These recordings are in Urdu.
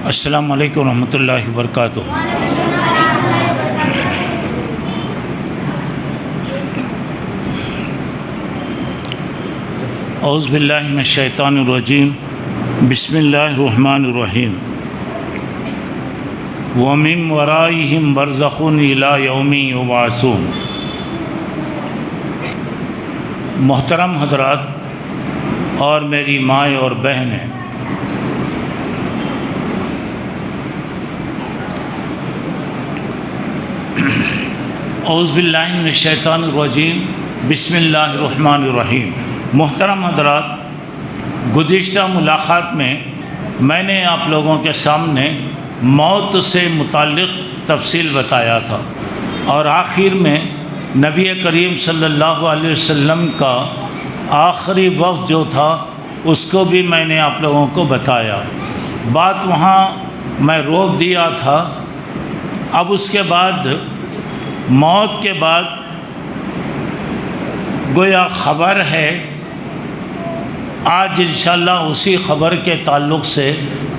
السلام علیکم ورحمۃ اللہ وبرکاتہ۔ اعوذ باللہ من الشیطان الرجیم، بسم اللہ الرحمن الرحیم۔ وَمِن وَرَائِهِمْ بَرْزَخٌ إِلَىٰ يَوْمِ يُبْعَثُونَ۔ محترم حضرات اور میری مائیں اور بہنیں، اعوذ باللہ من الشیطان الرجیم، بسم اللہ الرحمن الرحیم۔ محترم حضرات، گزشتہ ملاقات میں نے آپ لوگوں کے سامنے موت سے متعلق تفصیل بتایا تھا، اور آخر میں نبی کریم صلی اللہ علیہ وسلم کا آخری وقت جو تھا اس کو بھی میں نے آپ لوگوں کو بتایا۔ بات وہاں میں روک دیا تھا۔ اب اس کے بعد موت کے بعد گویا خبر ہے، آج انشاءاللہ اسی خبر کے تعلق سے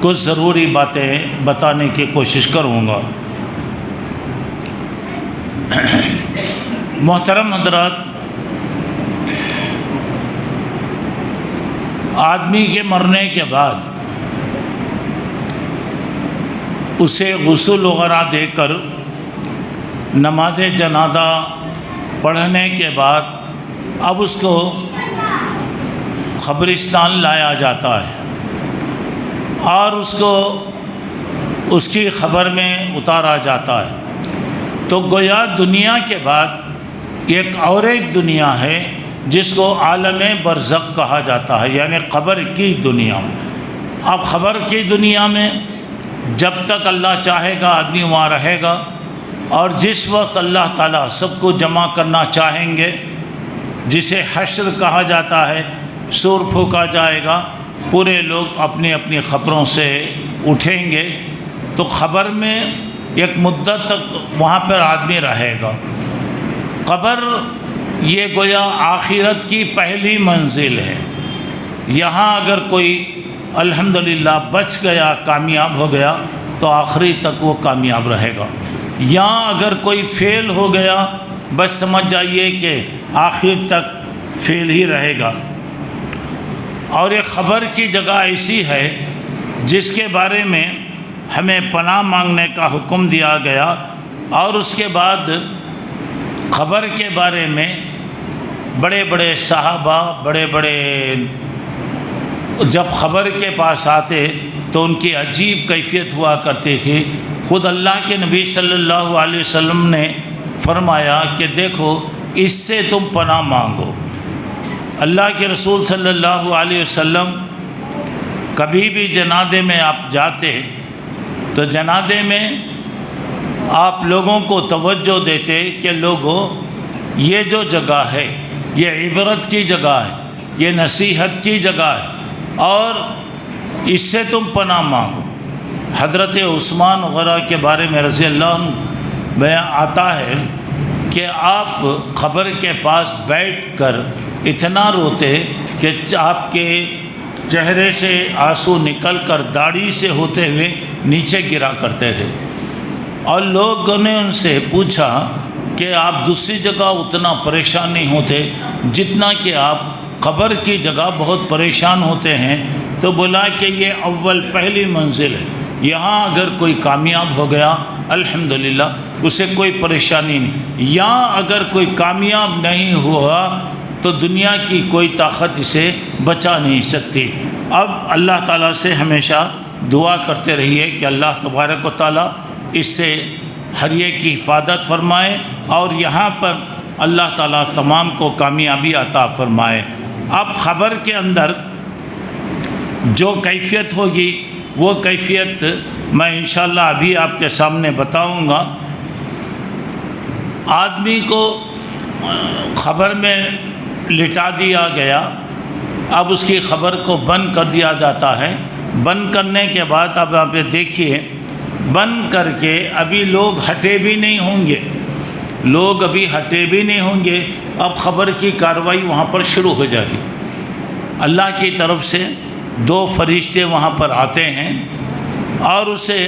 کچھ ضروری باتیں بتانے کی کوشش کروں گا۔ محترم حضرات، آدمی کے مرنے کے بعد اسے غسل وغیرہ دے کر نماز جنازہ پڑھنے کے بعد اب اس کو قبرستان لایا جاتا ہے اور اس کو اس کی خبر میں اتارا جاتا ہے۔ تو گویا دنیا کے بعد ایک اور ایک دنیا ہے جس کو عالم برزخ کہا جاتا ہے، یعنی قبر کی دنیا۔ اب قبر کی دنیا میں جب تک اللہ چاہے گا آدمی وہاں رہے گا، اور جس وقت اللہ تعالیٰ سب کو جمع کرنا چاہیں گے، جسے حشر کہا جاتا ہے، سور پھونکا جائے گا، پورے لوگ اپنی اپنی قبروں سے اٹھیں گے، تو قبر میں ایک مدت تک وہاں پر آدمی رہے گا۔ قبر یہ گویا آخرت کی پہلی منزل ہے۔ یہاں اگر کوئی الحمدللہ بچ گیا، کامیاب ہو گیا، تو آخری تک وہ کامیاب رہے گا۔ یہاں اگر کوئی فیل ہو گیا، بس سمجھ جائیے کہ آخر تک فیل ہی رہے گا۔ اور ایک خبر کی جگہ ایسی ہے جس کے بارے میں ہمیں پناہ مانگنے کا حکم دیا گیا، اور اس کے بعد خبر کے بارے میں بڑے بڑے صحابہ جب خبر کے پاس آتے تو ان کی عجیب کیفیت ہوا کرتی تھی۔ خود اللہ کے نبی صلی اللہ علیہ وسلم نے فرمایا کہ دیکھو، اس سے تم پناہ مانگو۔ اللہ کے رسول صلی اللہ علیہ وسلم کبھی بھی جنازے میں آپ جاتے تو جنازے میں آپ لوگوں کو توجہ دیتے کہ لوگوں، یہ جو جگہ ہے یہ عبرت کی جگہ ہے، یہ نصیحت کی جگہ ہے، اور اس سے تم پناہ مانگو۔ حضرت عثمان وغیرہ کے بارے میں رضی اللہ عنہ بیان آتا ہے کہ آپ قبر کے پاس بیٹھ کر اتنا روتے کہ آپ کے چہرے سے آنسو نکل کر داڑھی سے ہوتے ہوئے نیچے گرا کرتے تھے، اور لوگوں نے ان سے پوچھا کہ آپ دوسری جگہ اتنا پریشان نہیں ہوتے جتنا کہ آپ قبر کی جگہ بہت پریشان ہوتے ہیں۔ تو بولا کہ یہ پہلی منزل ہے، یہاں اگر کوئی کامیاب ہو گیا الحمدللہ، اسے کوئی پریشانی نہیں۔ یہاں اگر کوئی کامیاب نہیں ہوا تو دنیا کی کوئی طاقت اسے بچا نہیں سکتی۔ اب اللہ تعالیٰ سے ہمیشہ دعا کرتے رہیے کہ اللہ تبارک و تعالیٰ اس سے ہر ایک کی حفاظت فرمائے، اور یہاں پر اللہ تعالیٰ تمام کو کامیابی عطا فرمائے۔ اب خبر کے اندر جو کیفیت ہوگی وہ کیفیت میں انشاءاللہ ابھی آپ کے سامنے بتاؤں گا۔ آدمی کو خبر میں لٹا دیا گیا، اب اس کی خبر کو بند کر دیا جاتا ہے۔ بند کرنے کے بعد اب آپ دیکھیے، بند کر کے ابھی لوگ ہٹے بھی نہیں ہوں گے، اب خبر کی کارروائی وہاں پر شروع ہو جاتی۔ اللہ کی طرف سے 2 فرشتے وہاں پر آتے ہیں، اور اسے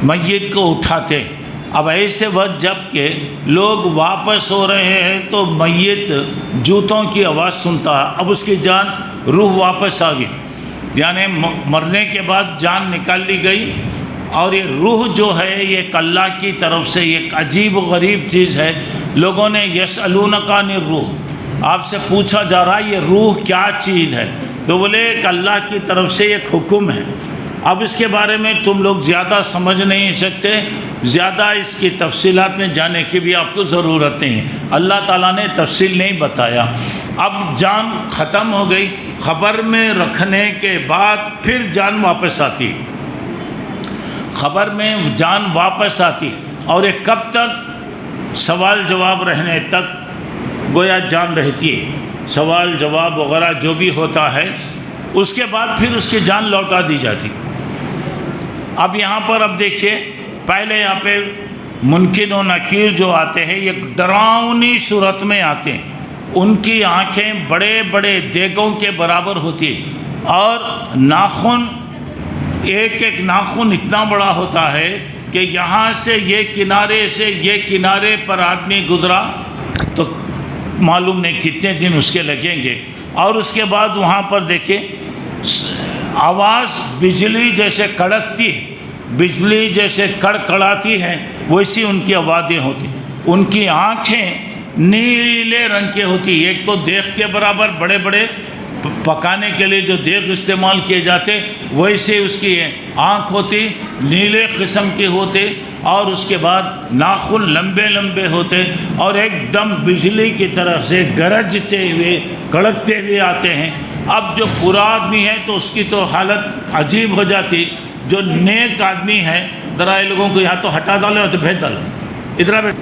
میت کو اٹھاتے۔ اب ایسے وقت جب کہ لوگ واپس ہو رہے ہیں تو میت جوتوں کی آواز سنتا، اب اس کی جان روح واپس آ گئی، یعنی مرنے کے بعد جان نکال لی گئی، اور یہ روح جو ہے یہ اللہ کی طرف سے ایک عجیب و غریب چیز ہے۔ لوگوں نے یسألونک عن الروح، آپ سے پوچھا جا رہا ہے یہ روح کیا چیز ہے، تو بولے ایک اللہ کی طرف سے ایک حکم ہے۔ اب اس کے بارے میں تم لوگ زیادہ سمجھ نہیں سکتے، زیادہ اس کی تفصیلات میں جانے کی بھی آپ کو ضرورت نہیں ہے، اللہ تعالیٰ نے تفصیل نہیں بتایا۔ اب جان ختم ہو گئی، خبر میں رکھنے کے بعد پھر جان واپس آتی، خبر میں جان واپس آتی، اور یہ کب تک؟ سوال جواب رہنے تک گویا جان رہتی ہے، سوال جواب وغیرہ جو بھی ہوتا ہے، اس کے بعد پھر اس کی جان لوٹا دی جاتی۔ اب یہاں پر اب دیکھیے، پہلے یہاں پہ منکر و نکیر جو آتے ہیں یہ ڈراؤنی صورت میں آتے ہیں، ان کی آنکھیں بڑے بڑے دیگوں کے برابر ہوتی ہیں، اور ناخن ایک ایک ناخن اتنا بڑا ہوتا ہے کہ یہاں سے یہ کنارے سے یہ کنارے پر آدمی گزرا تو معلوم نہیں کتنے دن اس کے لگیں گے۔ اور اس کے بعد وہاں پر دیکھیں آواز بجلی جیسے کڑکتی ہے، بجلی جیسے کڑکڑاتی ہے، ویسی ان کی آوازیں ہوتی، ان کی آنکھیں نیلے رنگ کی ہوتی، ایک تو دیگ کے برابر بڑے بڑے پکانے کے لیے جو دیگ استعمال کیے جاتے ویسے اس کی آنکھ ہوتی، نیلے قسم کے ہوتے، اور اس کے بعد ناخن لمبے لمبے ہوتے، اور ایک دم بجلی کی طرح سے گرجتے ہوئے کڑکتے ہوئے آتے ہیں۔ اب جو برا آدمی ہے تو اس کی تو حالت عجیب ہو جاتی، جو نیک آدمی ہے ذرا یہ لوگوں کو یہاں تو ہٹا ڈالو تو بھیج ڈالو، ادھر بیٹھ،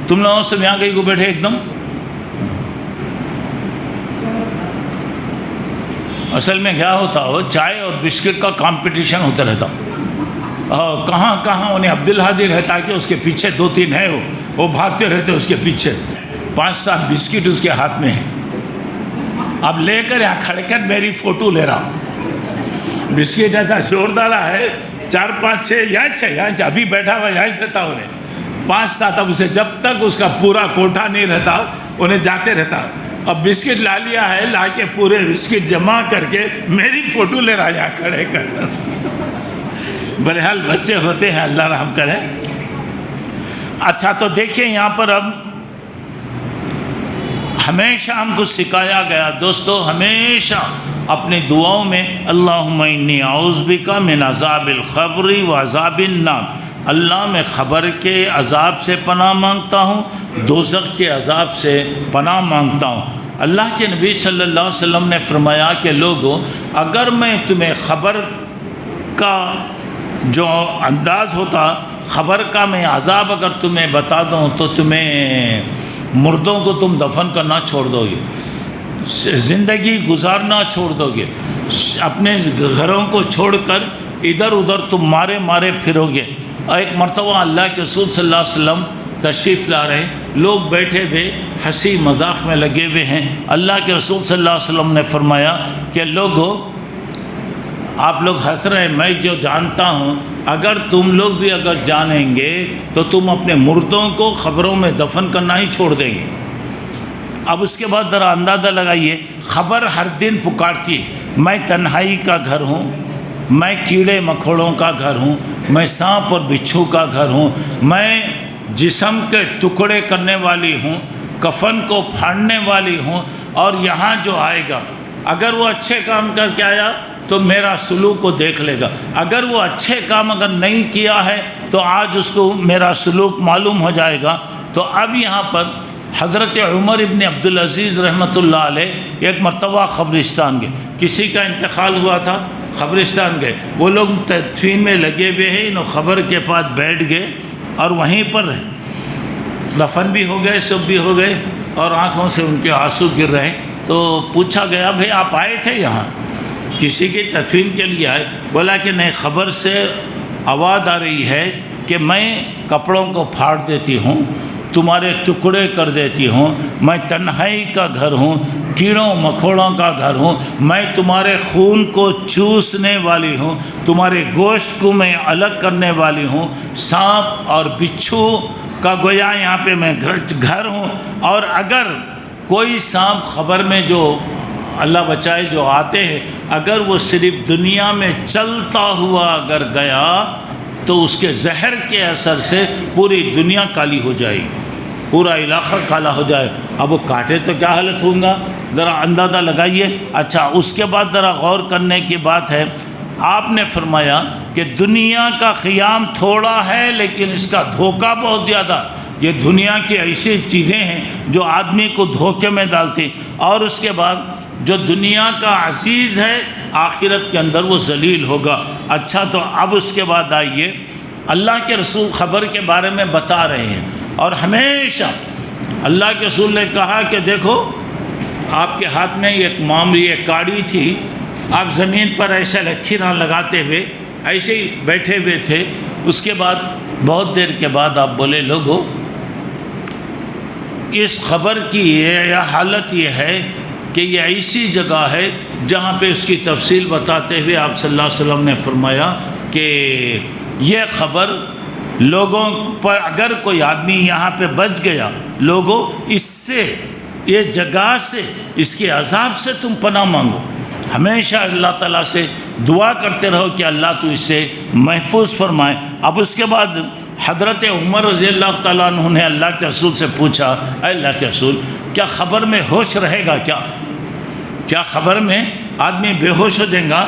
تم لوگوں سے یہاں کہیں کو بیٹھے ایک دم۔ اصل میں کیا ہوتا ہو، چائے اور بسکٹ کا کمپٹیشن ہوتا رہتا، کہاں کہاں انہیں عبدالہادی رہتا کہ اس کے پیچھے دو تین ہے، وہ بھاگتے رہتے اس کے پیچھے، 5-7 بسکٹ اس کے ہاتھ میں ہیں، اب لے کر یہاں کھڑے کر میری فوٹو لے رہا ہوں، بسکٹ ایسا زور ڈالا ہے 4-5-6 یہاں ابھی بیٹھا ہوا یہاں رہتا، انہیں 5-7، اب اسے جب تک اس کا پورا کوٹھا نہیں رہتا انہیں جاتے رہتا، اب بسکٹ لا لیا ہے، لا کے پورے بسکٹ جمع کر کے میری فوٹو لے رہا یہاں کھڑے کر۔ بہرحال بچے ہوتے ہیں، اللہ رحم کرے۔ اچھا تو دیکھیں یہاں پر اب ہمیشہ ہم کو سکھایا گیا دوستو، ہمیشہ اپنی دعاؤں میں اللہم انی اعوذ بک من عذاب القبر و عذاب النار، اللہ میں خبر کے عذاب سے پناہ مانگتا ہوں، دوزخ کے عذاب سے پناہ مانگتا ہوں۔ اللہ کے نبی صلی اللہ علیہ وسلم نے فرمایا کہ لوگوں، اگر میں تمہیں خبر کا جو انداز ہوتا، خبر کا میں عذاب اگر تمہیں بتا دوں تو تمہیں مردوں کو تم دفن کرنا چھوڑ دو گے، زندگی گزارنا چھوڑ دو گے، اپنے گھروں کو چھوڑ کر ادھر ادھر تم مارے مارے پھرو گے۔ ایک مرتبہ اللہ کے رسول صلی اللہ علیہ وسلم تشریف لا رہے، لوگ بیٹھے ہوئے ہنسی مذاق میں لگے ہوئے ہیں، اللہ کے رسول صلی اللہ علیہ وسلم نے فرمایا کہ لوگوں آپ لوگ ہنس رہے ہیں، میں جو جانتا ہوں اگر تم لوگ بھی اگر جانیں گے تو تم اپنے مردوں کو خبروں میں دفن کرنا ہی چھوڑ دیں گے۔ اب اس کے بعد ذرا اندازہ لگائیے، خبر ہر دن پکارتی ہے، میں تنہائی کا گھر ہوں، میں کیڑے مکوڑوں کا گھر ہوں، میں سانپ اور بچھو کا گھر ہوں، میں جسم کے ٹکڑے کرنے والی ہوں، کفن کو پھاڑنے والی ہوں، اور یہاں جو آئے گا اگر وہ اچھے کام کر کے آیا تو میرا سلوک کو دیکھ لے گا، اگر وہ اچھے کام اگر نہیں کیا ہے تو آج اس کو میرا سلوک معلوم ہو جائے گا۔ تو اب یہاں پر حضرت عمر ابن عبدالعزیز رحمۃ اللہ علیہ ایک مرتبہ قبرستان گئے، کسی کا انتقال ہوا تھا، قبرستان گئے، وہ لوگ تدفین میں لگے ہوئے ہیں، انہوں خبر کے پاس بیٹھ گئے اور وہیں پر رہے، دفن بھی ہو گئے، سب بھی ہو گئے، اور آنکھوں سے ان کے آنسو گر رہے۔ تو پوچھا گیا بھئی آپ آئے تھے یہاں کسی کی تدفین کے لیے آئے؟ بولا کہ نہیں، خبر سے آواز آ رہی ہے کہ میں کپڑوں کو پھاڑ دیتی ہوں، تمہارے ٹکڑے کر دیتی ہوں، میں تنہائی کا گھر ہوں، کیڑوں مکوڑوں کا گھر ہوں، میں تمہارے خون کو چوسنے والی ہوں، تمہارے گوشت کو میں الگ کرنے والی ہوں، سانپ اور بچھو کا گویا یہاں پہ میں گھر ہوں۔ اور اگر کوئی سانپ خبر میں جو اللہ بچائے جو آتے ہیں، اگر وہ صرف دنیا میں چلتا ہوا اگر گیا تو اس کے زہر کے اثر سے پوری دنیا کالی ہو جائے گی، پورا علاقہ کالا ہو جائے۔ اب وہ کاٹے تو کیا حالت ہوگا، ذرا اندازہ لگائیے۔ اچھا، اس کے بعد ذرا غور کرنے کی بات ہے، آپ نے فرمایا کہ دنیا کا قیام تھوڑا ہے لیکن اس کا دھوکہ بہت زیادہ۔ یہ دنیا کی ایسی چیزیں ہیں جو آدمی کو دھوکے میں ڈالتی، اور اس کے بعد جو دنیا کا عزیز ہے آخرت کے اندر وہ ذلیل ہوگا۔ اچھا، تو اب اس کے بعد آئیے، اللہ کے رسول خبر کے بارے میں بتا رہے ہیں، اور ہمیشہ اللہ کے رسول نے کہا کہ دیکھو آپ کے ہاتھ میں ایک معمولی ایک کاڑی تھی، آپ زمین پر ایسے لکیراں لگاتے ہوئے ایسے ہی بیٹھے ہوئے تھے۔ اس کے بعد بہت دیر کے بعد آپ بولے لوگوں اس خبر کی یہ حالت یہ ہے کہ یہ ایسی جگہ ہے جہاں پہ اس کی تفصیل بتاتے ہوئے آپ صلی اللہ علیہ وسلم نے فرمایا کہ یہ خبر لوگوں پر اگر کوئی آدمی یہاں پہ بچ گیا، لوگوں اس سے یہ جگہ سے اس کے عذاب سے تم پناہ مانگو، ہمیشہ اللہ تعالیٰ سے دعا کرتے رہو کہ اللہ تو اس سے محفوظ فرمائے۔ اب اس کے بعد حضرت عمر رضی اللہ تعالیٰ عنہ نے اللہ کے رسول سے پوچھا، اے اللہ کے رسول کیا خبر میں ہوش رہے گا، کیا خبر میں آدمی بے ہوش ہو جائے گا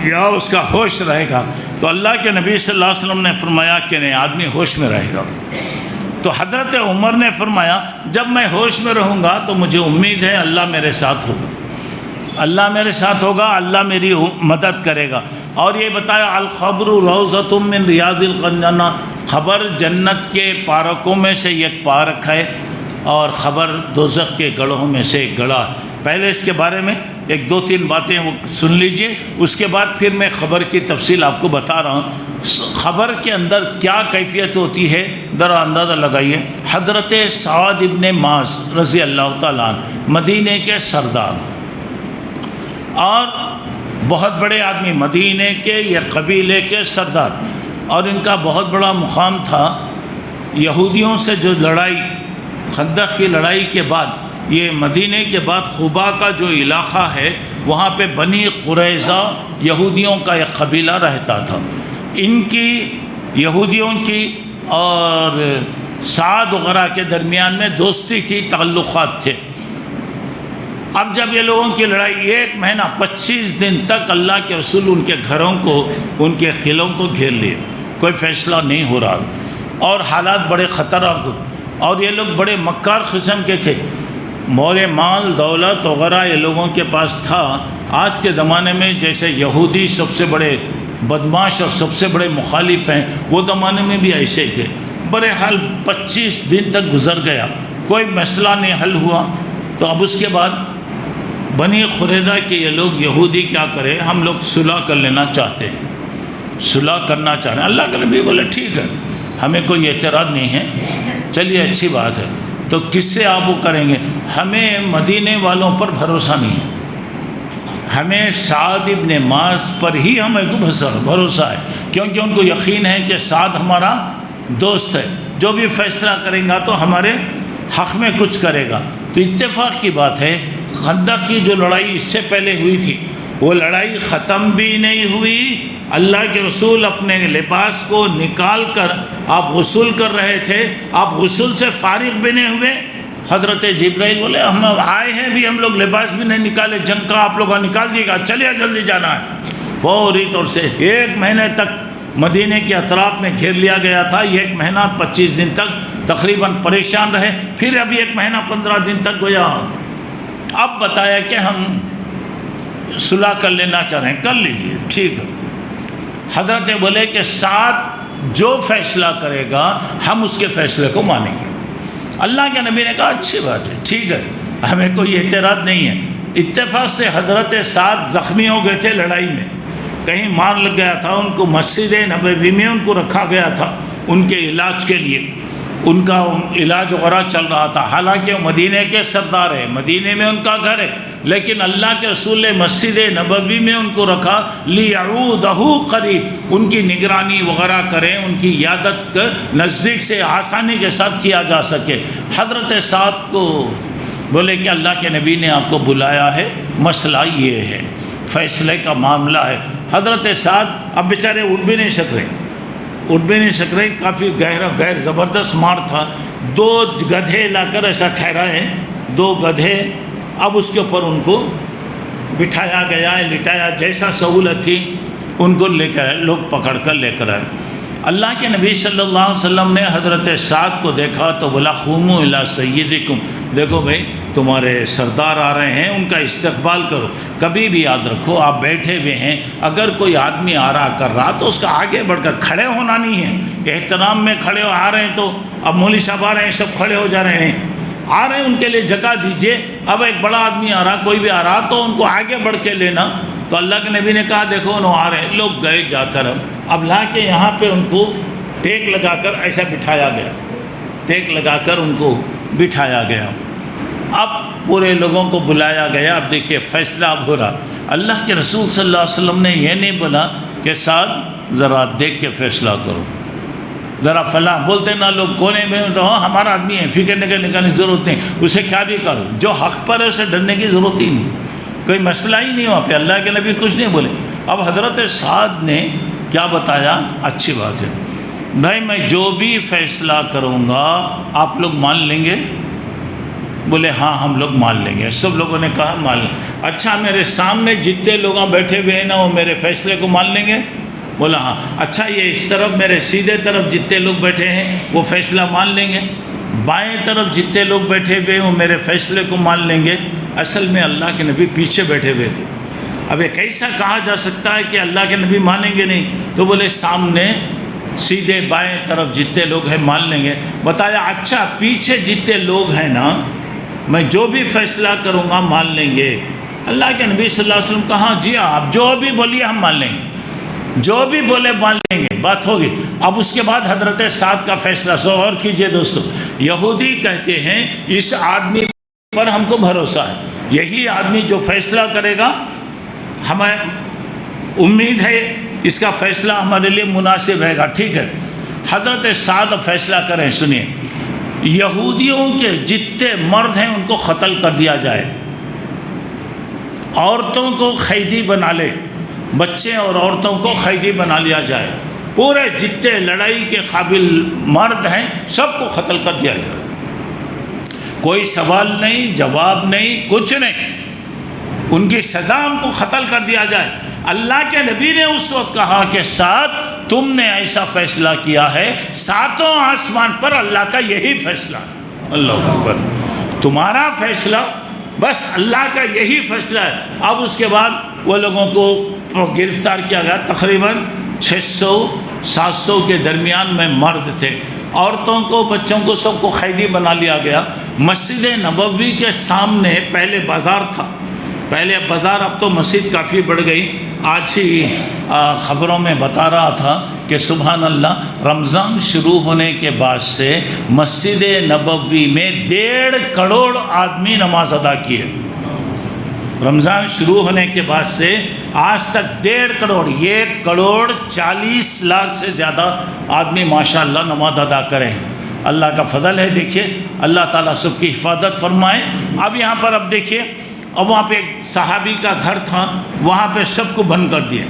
یا اس کا ہوش رہے گا؟ تو اللہ کے نبی صلی اللہ علیہ وسلم نے فرمایا کہ نہیں، آدمی ہوش میں رہے گا۔ تو حضرت عمر نے فرمایا جب میں ہوش میں رہوں گا تو مجھے امید ہے اللہ میرے ساتھ ہوگا، اللہ میرے ساتھ ہوگا، اللہ میری مدد کرے گا۔ اور یہ بتایا الخبر روضۃ من ریاض الجنہ، خبر جنت کے پارکوں میں سے ایک پارک ہے، اور خبر دوزخ کے گڑھوں میں سے ایک گڑھا۔ پہلے اس کے بارے میں ایک دو تین باتیں وہ سن لیجئے، اس کے بعد پھر میں خبر کی تفصیل آپ کو بتا رہا ہوں۔ خبر کے اندر کیا کیفیت ہوتی ہے ذرا اندازہ لگائیے۔ حضرت سعد ابن معاذ رضی اللہ تعالیٰ عنہ مدینے کے سردار اور بہت بڑے آدمی، مدینے کے یا قبیلے کے سردار، اور ان کا بہت بڑا مقام تھا۔ یہودیوں سے جو لڑائی، خندق کی لڑائی کے بعد، یہ مدینے کے بعد خبا کا جو علاقہ ہے وہاں پہ بنی قریظہ یہودیوں کا ایک قبیلہ رہتا تھا۔ ان کی یہودیوں کی اور سعد وغیرہ کے درمیان میں دوستی کی تعلقات تھے۔ اب جب یہ لوگوں کی لڑائی 1 مہینہ 25 دن تک اللہ کے رسول ان کے گھروں کو، ان کے قلعوں کو گھیر لیے، کوئی فیصلہ نہیں ہو رہا، اور حالات بڑے خطرناک، اور یہ لوگ بڑے مکار قسم کے تھے، مول مال دولت وغیرہ یہ لوگوں کے پاس تھا۔ آج کے زمانے میں جیسے یہودی سب سے بڑے بدماش اور سب سے بڑے مخالف ہیں، وہ زمانے میں بھی ایسے ہی تھے۔ بہرحال 25 دن تک گزر گیا، کوئی مسئلہ نہیں حل ہوا۔ تو اب اس کے بعد بنی قریظہ کے یہ لوگ یہودی کیا کرے، ہم لوگ صلح کر لینا چاہتے ہیں، صلح کرنا چاہ رہے ہیں۔ اللہ کے نبی بولے ٹھیک ہے، ہمیں کوئی اعتراض نہیں ہے، چلیے اچھی بات ہے۔ تو کس سے آپ وہ کریں گے؟ ہمیں مدینے والوں پر بھروسہ نہیں ہے، ہمیں سعد ابن معاذ پر ہی ہمیں بھروسہ ہے، کیونکہ ان کو یقین ہے کہ سعد ہمارا دوست ہے، جو بھی فیصلہ کرے گا تو ہمارے حق میں کچھ کرے گا۔ تو اتفاق کی بات ہے، خندق کی جو لڑائی اس سے پہلے ہوئی تھی وہ لڑائی ختم بھی نہیں ہوئی۔ اللہ کے رسول اپنے لباس کو نکال کر آپ غسل کر رہے تھے، آپ غسل سے فارغ بھی نہیں ہوئے، حضرت جبرائیل بولے ہم آئے ہیں بھی، ہم لوگ لباس بھی نہیں نکالے، جنگ کا آپ لوگ نکال دیے گا، چلیے جلدی جانا ہے۔ فوری طور سے 1 مہینے تک مدینے کے اطراف میں گھیر لیا گیا تھا، 1 مہینہ 25 دن تک تقریباً پریشان رہے، پھر ابھی 1 مہینہ 15 دن تک گویا۔ اب بتایا کہ ہم صلح کر لینا چاہ رہے ہیں، کر لیجئے، ٹھیک ہے۔ حضرت بولے کہ ساتھ جو فیصلہ کرے گا ہم اس کے فیصلے کو مانیں گے۔ اللہ کے نبی نے کہا اچھی بات ہے، ٹھیک ہے، ہمیں کوئی اعتراض نہیں ہے۔ اتفاق سے حضرت سعد زخمی ہو گئے تھے لڑائی میں، کہیں مار لگ گیا تھا، ان کو مسجد نبوی میں ان کو رکھا گیا تھا ان کے علاج کے لیے۔ ان کا علاج وغیرہ چل رہا تھا، حالانکہ وہ مدینے کے سردار ہیں، مدینے میں ان کا گھر ہے، لیکن اللہ کے رسول نے مسجد نبوی میں ان کو رکھا لیعودہ قریب، ان کی نگرانی وغیرہ کریں، ان کی عیادت نزدیک سے آسانی کے ساتھ کیا جا سکے۔ حضرت سعد کو بولے کہ اللہ کے نبی نے آپ کو بلایا ہے، مسئلہ یہ ہے، فیصلے کا معاملہ ہے۔ حضرت سعد اب بیچارے اٹھ بھی نہیں سک رہے، کافی غیر زبردست مار تھا۔ 2 گدھے لا کر ایسا ٹھہرائے، 2 گدھے، اب اس کے اوپر ان کو بٹھایا گیا ہے، لٹایا، جیسا سہولت تھی ان کو لے کر لوگ پکڑ کر لے کر آئے۔ اللہ کے نبی صلی اللہ علیہ وسلم نے حضرت سعد کو دیکھا تو بولا قوموا الی سیدکم، دیکھو بھائی تمہارے سردار آ رہے ہیں، ان کا استقبال کرو۔ کبھی بھی یاد رکھو آپ بیٹھے ہوئے ہیں، اگر کوئی آدمی آ رہا کر رہا تو اس کا آگے بڑھ کر کھڑے ہونا نہیں ہے، احترام میں کھڑے آ رہے ہیں تو اب مولوی صاحب آ رہے ہیں سب کھڑے ہو جا رہے ہیں، آ رہے ہیں ان کے لیے جگہ دیجیے۔ اب ایک بڑا آدمی آ رہا، کوئی بھی آ رہا تو ان کو آگے بڑھ کے لینا۔ تو اللہ کے نبی نے کہا دیکھو انہوں آ رہے ہیں، لوگ گئے جا کر اب لا کے یہاں پہ ان کو ٹیک لگا کر ایسا بٹھایا گیا، ٹیک لگا کر ان کو بٹھایا گیا۔ اب پورے لوگوں کو بلایا گیا، اب دیکھیے فیصلہ اب ہو رہا۔ اللہ کے رسول صلی اللہ علیہ وسلم نے یہ نہیں بولا کہ سعد ذرا دیکھ کے فیصلہ کرو، ذرا فلاں بولتے نا لوگ کونے میں تو ہمارا آدمی ہے، فکر نکلنے کی ضرورت نہیں، اسے کیا بھی کرو، جو حق پر ہے اسے ڈرنے کی ضرورت ہی نہیں، کوئی مسئلہ ہی نہیں وہاں پہ۔ اللہ کے نبی کچھ نہیں بولے۔ اب حضرت سعد نے کیا بتایا، اچھی بات ہے بھائی میں جو بھی فیصلہ کروں گا آپ لوگ مان لیں گے؟ بولے ہاں ہم لوگ مان لیں گے۔ سب لوگوں نے کہا مان لیں۔ اچھا میرے سامنے جتنے لوگ بیٹھے ہوئے ہیں نا وہ میرے فیصلے کو مان لیں گے؟ بولا ہاں۔ اچھا یہ اس طرف میرے سیدھے طرف جتنے لوگ بیٹھے ہیں وہ فیصلہ مان لیں گے؟ بائیں طرف جتنے لوگ بیٹھے ہوئے ہیں وہ میرے فیصلے کو مان لیں گے؟ اصل میں اللہ کے نبی پیچھے بیٹھے ہوئے تھے۔ اب یہ کیسا کہا جا سکتا ہے کہ اللہ کے نبی مانیں گے نہیں؟ تو بولے سامنے سیدھے بائیں طرف جتنے لوگ ہیں مان لیں گے۔ بتایا اچھا پیچھے جتنے لوگ ہیں نا میں جو بھی فیصلہ کروں گا مان لیں گے؟ اللہ کے نبی صلی اللہ علیہ وسلم کہا جی آپ جو بھی بولیے ہم مان لیں گے، جو بھی بولے مان لیں گے، بات ہوگی۔ اب اس کے بعد حضرت سعد کا فیصلہ غور کیجئے دوستو، یہودی کہتے ہیں اس آدمی پر ہم کو بھروسہ ہے، یہی آدمی جو فیصلہ کرے گا ہمیں امید ہے اس کا فیصلہ ہمارے لیے مناسب رہے گا، ٹھیک ہے۔ حضرت سعد فیصلہ کریں، سنیے، یہودیوں کے جتنے مرد ہیں ان کو قتل کر دیا جائے، عورتوں کو قیدی بنا لے، بچے اور عورتوں کو قیدی بنا لیا جائے، پورے جتنے لڑائی کے قابل مرد ہیں سب کو قتل کر دیا جائے، کوئی سوال نہیں، جواب نہیں، کچھ نہیں، ان کی سزا ان کو قتل کر دیا جائے۔ اللہ کے نبی نے اس وقت کہا کہ سعد تم نے ایسا فیصلہ کیا ہے، ساتوں آسمان پر اللہ کا یہی فیصلہ ہے، اللہ اکبر، تمہارا فیصلہ بس اللہ کا یہی فیصلہ ہے۔ اب اس کے بعد وہ لوگوں کو گرفتار کیا گیا، تقریباً 600-700 کے درمیان میں مرد تھے، عورتوں کو بچوں کو سب کو قیدی بنا لیا گیا۔ مسجد نبوی کے سامنے پہلے بازار تھا، پہلے بازار، اب تو مسجد کافی بڑھ گئی۔ آج ہی خبروں میں بتا رہا تھا کہ سبحان اللہ رمضان شروع ہونے کے بعد سے مسجد نبوی میں 1.5 کروڑ آدمی نماز ادا کیے۔ رمضان شروع ہونے کے بعد سے آج تک 1.5 کروڑ، 1,40,00,000 سے زیادہ آدمی ماشاءاللہ نماز ادا کریں۔ اللہ کا فضل ہے، دیکھیے اللہ تعالیٰ سب کی حفاظت فرمائے۔ اب یہاں پر اب دیکھیے، اب وہاں پہ ایک صحابی کا گھر تھا، وہاں پہ سب کو بند کر دیا۔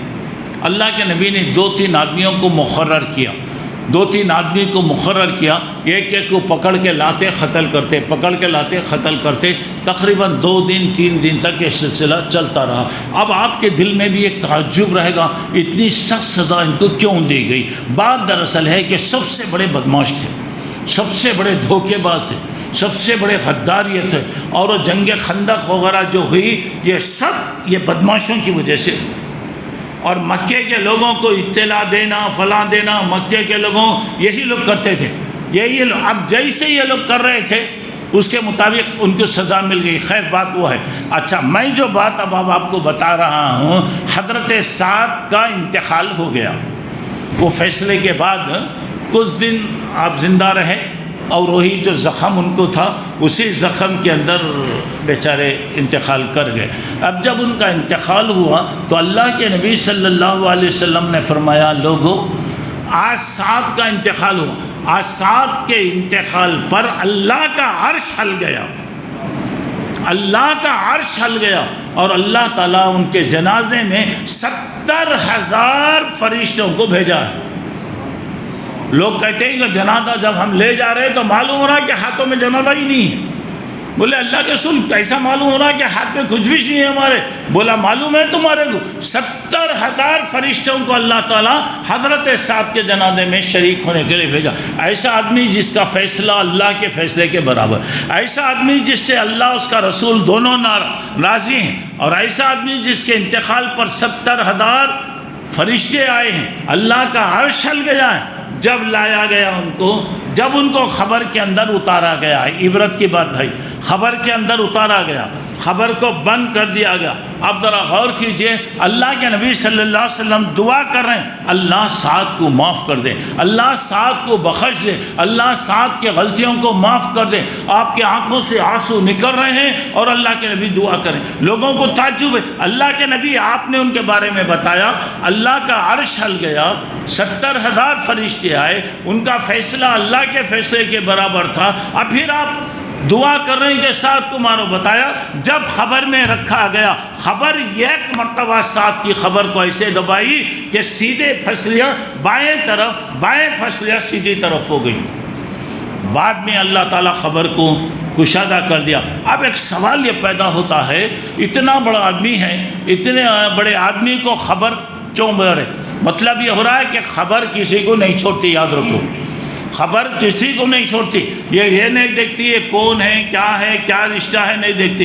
اللہ کے نبی نے 2-3 آدمیوں کو مقرر کیا، 2-3 آدمی کو مقرر کیا، ایک ایک کو پکڑ کے لاتے قتل کرتے، پکڑ کے لاتے قتل کرتے، تقریباً 2 دن 3 دن تک یہ سلسلہ چلتا رہا۔ اب آپ کے دل میں بھی ایک تعجب رہے گا اتنی سخت سزا ان کو کیوں دی گئی؟ بات دراصل ہے کہ سب سے بڑے بدماش تھے، سب سے بڑے دھوکے باز تھے، سب سے بڑے غداریت ہے، اور وہ جنگ خندق وغیرہ جو ہوئی یہ سب یہ بدماشوں کی وجہ سے، اور مکے کے لوگوں کو اطلاع دینا فلاں دینا مکے کے لوگوں یہی لوگ کرتے تھے، یہی لوگ اب جیسے یہ لوگ کر رہے تھے اس کے مطابق ان کو سزا مل گئی۔ خیر بات وہ ہے۔ اچھا میں جو بات اب آپ کو بتا رہا ہوں، حضرت سعد کا انتقال ہو گیا، وہ فیصلے کے بعد کچھ دن آپ زندہ رہے، اور وہی جو زخم ان کو تھا اسی زخم کے اندر بیچارے انتقال کر گئے۔ اب جب ان کا انتقال ہوا تو اللہ کے نبی صلی اللہ علیہ وسلم نے فرمایا لوگو آج سعد کا انتقال ہوا، آج سعد کے انتقال پر اللہ کا عرش ہل گیا، اللہ کا عرش ہل گیا، اور اللہ تعالیٰ ان کے جنازے میں 70,000 فرشتوں کو بھیجا ہے۔ لوگ کہتے ہیں کہ جنازہ جب ہم لے جا رہے ہیں تو معلوم ہو رہا ہے کہ ہاتھوں میں جنازہ ہی نہیں ہے۔ بولے اللہ کے رسول کیسا معلوم ہو رہا ہے کہ ہاتھ میں کچھ بھی نہیں ہے ہمارے؟ بولا معلوم ہے تمہارے کو 70,000 فرشتوں کو اللہ تعالیٰ حضرت سعد کے جنازے میں شریک ہونے کے لیے بھیجا۔ ایسا آدمی جس کا فیصلہ اللہ کے فیصلے کے برابر، ایسا آدمی جس سے اللہ اس کا رسول دونوں راضی ہیں، اور ایسا آدمی جس کے انتقال پر 70,000 فرشتے آئے ہیں، اللہ کا عرش ہل گیا ہے۔ جب لایا گیا جب ان کو خبر کے اندر اتارا گیا ہے، عبرت کی بات بھائی، خبر کے اندر اتارا گیا، خبر کو بند کر دیا گیا۔ اب ذرا غور کیجئے، اللہ کے نبی صلی اللہ علیہ وسلم دعا کر رہے ہیں اللہ سعد کو معاف کر دے، اللہ سعد کو بخش دے، اللہ سعد کے غلطیوں کو معاف کر دے۔ آپ کی آنکھوں سے آنسو نکل رہے ہیں اور اللہ کے نبی دعا کریں۔ لوگوں کو تعجب ہے، اللہ کے نبی آپ نے ان کے بارے میں بتایا اللہ کا عرش ہل گیا، 70,000 فرشتے آئے، ان کا فیصلہ اللہ کے فیصلے کے برابر تھا، اب پھر آپ دعا کر رہے ہیں کہ سعد کو مارو۔ بتایا جب خبر میں رکھا گیا، خبر ایک مرتبہ سعد کی خبر کو ایسے دبائی کہ سیدھے پھسلیاں بائیں طرف، بائیں پھسلیاں سیدھی طرف ہو گئی۔ بعد میں اللہ تعالیٰ خبر کو کشادہ کر دیا۔ اب ایک سوال یہ پیدا ہوتا ہے، اتنا بڑا آدمی ہے، اتنے بڑے آدمی کو خبر کیوں بڑھے؟ مطلب یہ ہو رہا ہے کہ خبر کسی کو نہیں چھوڑتی، یاد رکھو، خبر کسی کو نہیں چھوڑتی، یہ نہیں دیکھتی یہ کون ہے، کیا رشتہ ہے، نہیں دیکھتی۔